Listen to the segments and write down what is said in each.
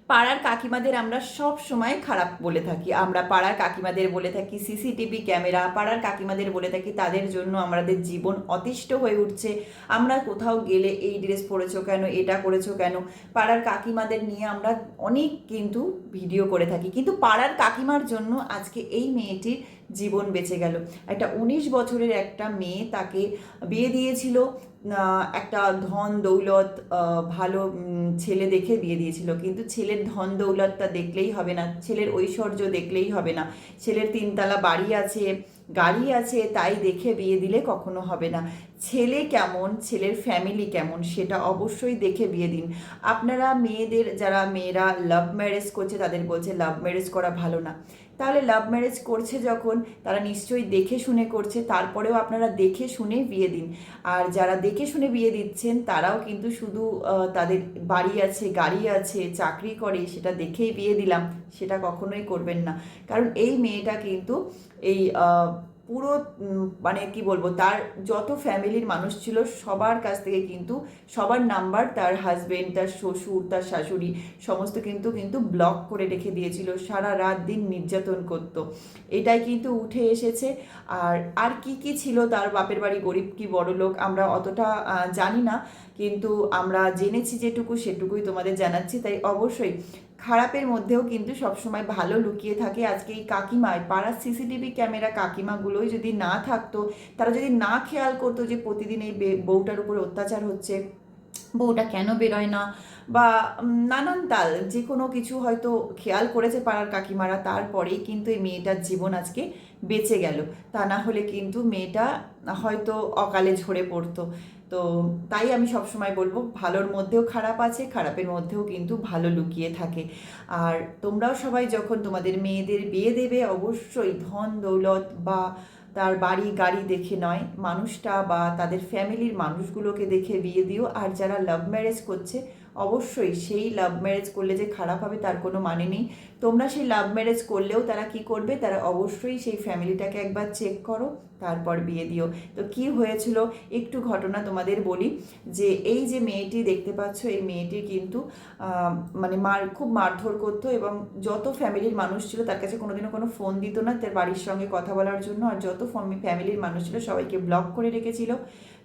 পাড়ার কাকিমাদের আমরা সব সময় খারাপ বলে থাকি। আমরা পাড়ার কাকিমাদের বলে থাকি সিসিটিভি ক্যামেরা, পাড়ার কাকিমাদের বলে থাকি তাদের জন্য আমাদের জীবন অতিষ্ঠ হয়ে উঠছে। আমরা কোথাও গেলে এই ড্রেস পরেছো কেন, এটা করেছো কেন, পাড়ার কাকিমাদের নিয়ে আমরা অনেক কিন্তু ভিডিও করে থাকি। কিন্তু পাড়ার কাকিমার জন্য আজকে এই মেয়েটির জীবন বেঁচে গেল। একটা 19 বছরের একটা মেয়ে, তাকে বিয়ে দিয়েছিল একটা ধন দৌলত ভালো ছেলে দেখে বিয়ে দিয়েছিল। কিন্তু ছেলের ধন দৌলতটা দেখলেই হবে না, ছেলের ঐশ্বর্য দেখলেই হবে না, ছেলের 3 তলা বাড়ি আছে, গাড়ি আছে, তাই দেখে বিয়ে দিলে কখনো হবে না। ছেলে কেমন, ছেলের ফ্যামিলি কেমন, সেটা অবশ্যই দেখে বিয়ে দিন। আপনারা মেয়েদের, যারা মেয়েরা লাভ ম্যারেজ করছে তাদের বলছে লাভ ম্যারেজ করা ভালো না। তাহলে লাভ ম্যারেজ করছে যখন, তারা নিশ্চয়ই দেখে শুনে করছে, তারপরেও আপনারা দেখে শুনে বিয়ে দিন। আর যারা দেখে শুনে বিয়ে দিচ্ছেন তারাও কিন্তু শুধু তাদের বাড়ি আছে, গাড়ি আছে, চাকরি করে সেটা দেখেই বিয়ে দিলাম, সেটা কখনোই করবেন না। কারণ এই মেয়েটা কিন্তু এই পুরো মানে কি বলবো, তার যত ফ্যামিলির মানুষ ছিল সবার কাছ থেকে কিন্তু সবার নাম্বার, তার হাজবেন্ড, তার শ্বশুর, তার শাশুড়ি সমস্ত কিন্তু কিন্তু ব্লক করে রেখে দিয়েছিল, সারা রাত দিন নির্যাতন করত। এটাই কিন্তু উঠে এসেছে। আর আর কি কি ছিল, তার বাপের বাড়ি গরিব কি বড় লোক আমরা অতটা জানি না, কিন্তু আমরা জেনেছি যেটুকু সেটুকুই তোমাদের জানাচ্ছি। তাই অবশ্যই খারাপের মধ্যেও কিন্তু সবসময় ভালো লুকিয়ে থাকে। আজকে এই কাকিমায়, পাড়ার সিসিটিভি ক্যামেরা কাকিমাগুলোই যদি না থাকতো, তারা যদি না খেয়াল করতো যে প্রতিদিন এই বউটার উপরে অত্যাচার হচ্ছে, বউটা কেন বেরোয় না, বা নানান তাল যে কোনো কিছু হয়তো খেয়াল করেছে পাড়ার কাকিমারা, তারপরেই কিন্তু এই মেয়েটার জীবন আজকে বেঁচে গেল। তা না হলে কিন্তু মেয়েটা হয়তো অকালে ঝরে পড়তো। তো তাই আমি সবসময় বলবো, ভালোর মধ্যেও খারাপ আছে, খারাপের মধ্যেও কিন্তু ভালো লুকিয়ে থাকে। আর তোমরাও সবাই যখন তোমাদের মেয়েদের বিয়ে দেবে, অবশ্যই ধন দৌলত বা তার বাড়ি গাড়ি দেখে নয়, মানুষটা বা তাদের ফ্যামিলির মানুষগুলোকে দেখে বিয়ে দিও। আর যারা লাভ ম্যারেজ করছে, অবশ্যই সেই লাভ ম্যারেজ করলে যে খারাপ হবে তার কোনো মানে নেই। তোমরা সেই লাভ ম্যারেজ করলেও তারা কি করবে, তারা অবশ্যই সেই ফ্যামিলিটাকে একবার চেক করো, তারপর বিয়ে দিও। তো কি হয়েছিল একটু ঘটনা তোমাদের বলি। যে এই যে মেয়েটি দেখতে পাচ্ছ, এই মেয়েটি কিন্তু মানে খুব মারধর করতো, এবং যত ফ্যামিলির মানুষ ছিল তার কাছে কোনোদিনও কোনো ফোন দিত না তার বাড়ির সঙ্গে কথা বলার জন্য। আর যত ফ্যামিলির মানুষ ছিল সবাইকে ব্লক করে রেখেছিল।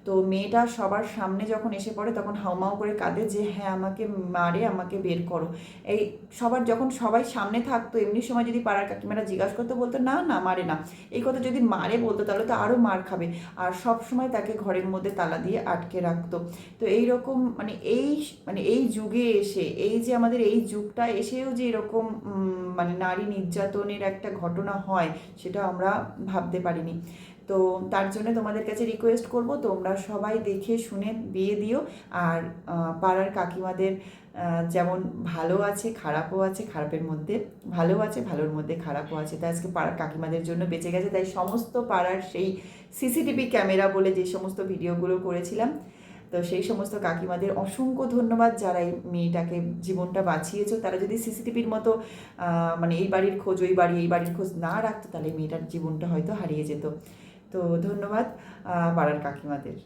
তো মেয়েটা সবার সামনে যখন এসে পড়ে তখন হাউমাউ করে কাঁদে যে হ্যাঁ আমাকে মারে, আমাকে বের করো। এই সবার যখন সবাই সামনে থাকতো, এমনি সময় যদি পাড়ার কাকিমারা জিজ্ঞাসা করতো, বলতো না না মারে না। এই কথা যদি মারে বলতো তাহলে তো আরও মার খাবে। আর সব সময় তাকে ঘরের মধ্যে তালা দিয়ে আটকে রাখতো। তো এই রকম মানে এই যুগে এসে, এই যে আমাদের এই যুগটা এসেও যে এরকম মানে নারী নির্যাতনের একটা ঘটনা হয়, সেটা আমরা ভাবতে পারিনি। তো তার জন্য তোমাদের কাছে রিকোয়েস্ট করব, তোমরা সবাই দেখে শুনে বিয়ে দিও। আর পাড়ার কাকিমাদের যেমন ভালো আছে খারাপও আছে, খারাপের মধ্যে ভালো আছে, ভালোর মধ্যে খারাপও আছে। তাই আজকে পাড়ার কাকিমাদের জন্য বেঁচে গেছে। তাই সমস্ত পাড়ার সেই সিসিটিভি ক্যামেরা বলে যে সমস্ত ভিডিওগুলো করেছিলাম, তো সেই সমস্ত কাকিমাদের অসংখ্য ধন্যবাদ, যারা এই মেয়েটাকে জীবনটা বাঁচিয়েছো। তারা যদি সিসিটিভির মতো মানে এই বাড়ির খোঁজ ওই বাড়ি, এই বাড়ির খোঁজ না রাখতো, তাহলে মেয়েটার জীবনটা হয়তো হারিয়ে যেত। তো ধন্যবাদ পাড়ার কাকিমাদের।